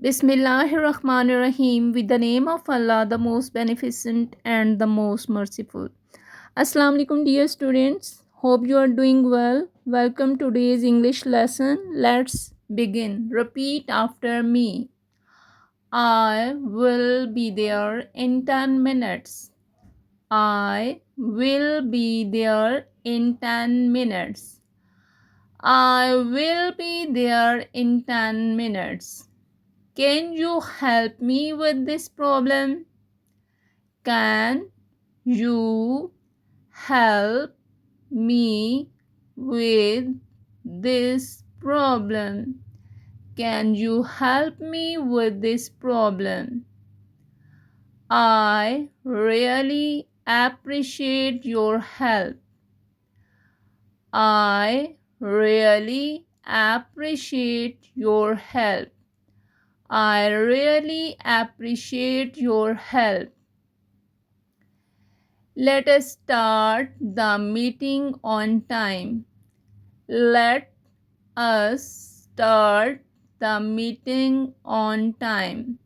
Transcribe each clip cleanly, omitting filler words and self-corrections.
Bismillahirrahmanirrahim. With the name of Allah, the most beneficent and the most merciful. Assalamu alaikum, dear students. Hope you are doing well. Welcome to today's English lesson. Let's begin. Repeat after me. I will be there in 10 minutes. I will be there in 10 minutes. I will be there in 10 minutes. Can you help me with this problem? Can you help me with this problem? Can you help me with this problem? I really appreciate your help. I really appreciate your help. I really appreciate your help. Let us start the meeting on time. Let us start the meeting on time.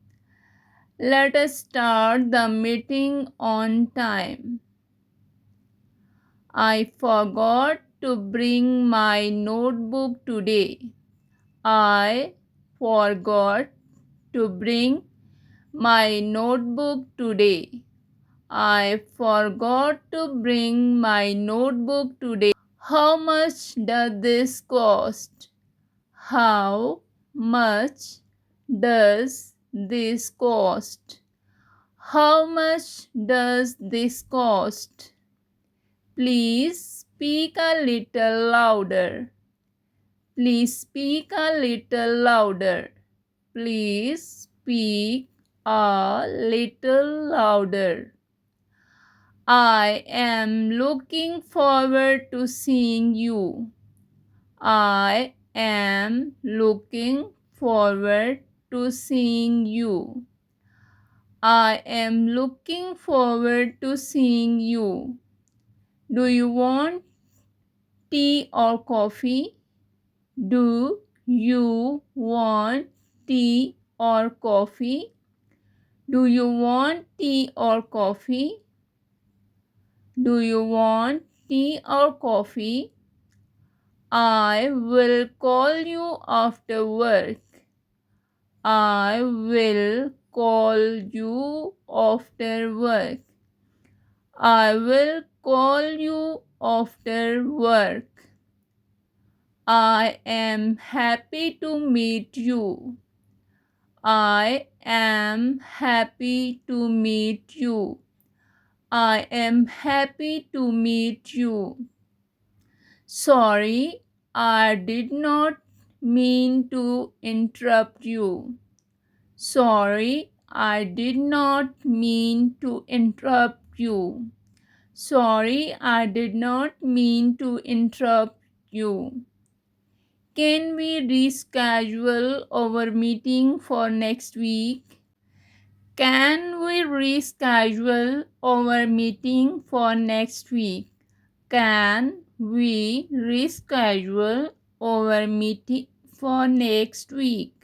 Let us start the meeting on time. I forgot to bring my notebook today. I forgot to bring my notebook today. I forgot to bring my notebook today. How much does this cost? How much does this cost? How much does this cost? Please speak a little louder. Please speak a little louder. Please speak a little louder. I am looking forward to seeing you. I am looking forward to seeing you. I am looking forward to seeing you. Do you want tea or coffee? Do you want tea or coffee? Do you want tea or coffee? Do you want tea or coffee? I will call you after work. I will call you after work. I will call you after work. I am happy to meet you. I am happy to meet you. I am happy to meet you. Sorry, I did not mean to interrupt you. Sorry, I did not mean to interrupt you. Sorry, I did not mean to interrupt you. Can we reschedule our meeting for next week? Can we reschedule our meeting for next week? Can we reschedule our meeting for next week?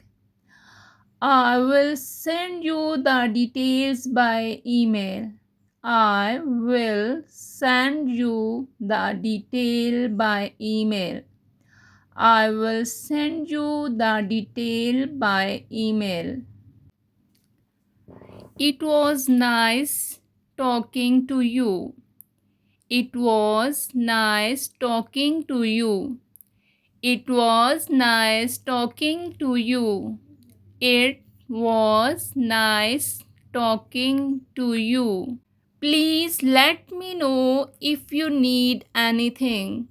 I will send you the details by email. I will send you the detail by email. I will send you the detail by email. It was nice talking to you. It was nice talking to you. It was nice talking to you. It was nice talking to you. Please let me know if you need anything.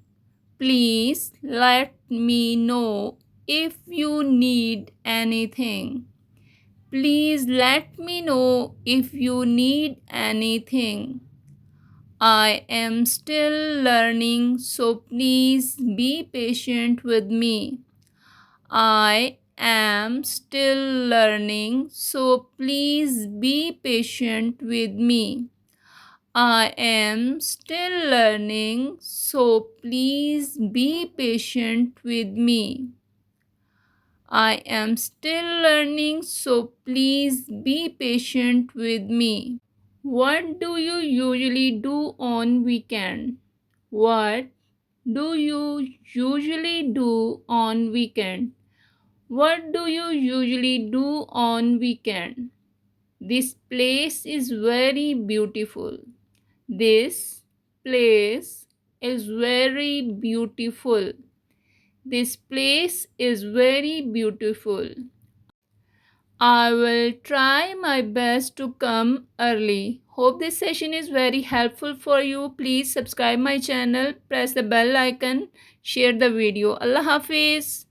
Please let me know if you need anything. Please let me know if you need anything. I am still learning, so please be patient with me. I am still learning, so please be patient with me. I am still learning, so please be patient with me. I am still learning, so please be patient with me. What do you usually do on weekend? What do you usually do on weekend? What do you usually do on weekend? This place is very beautiful. This place is very beautiful. This place is very beautiful. I will try my best to come early. Hope this session is very helpful for you. Please subscribe my channel, press the bell icon, share the video. Allah Hafiz.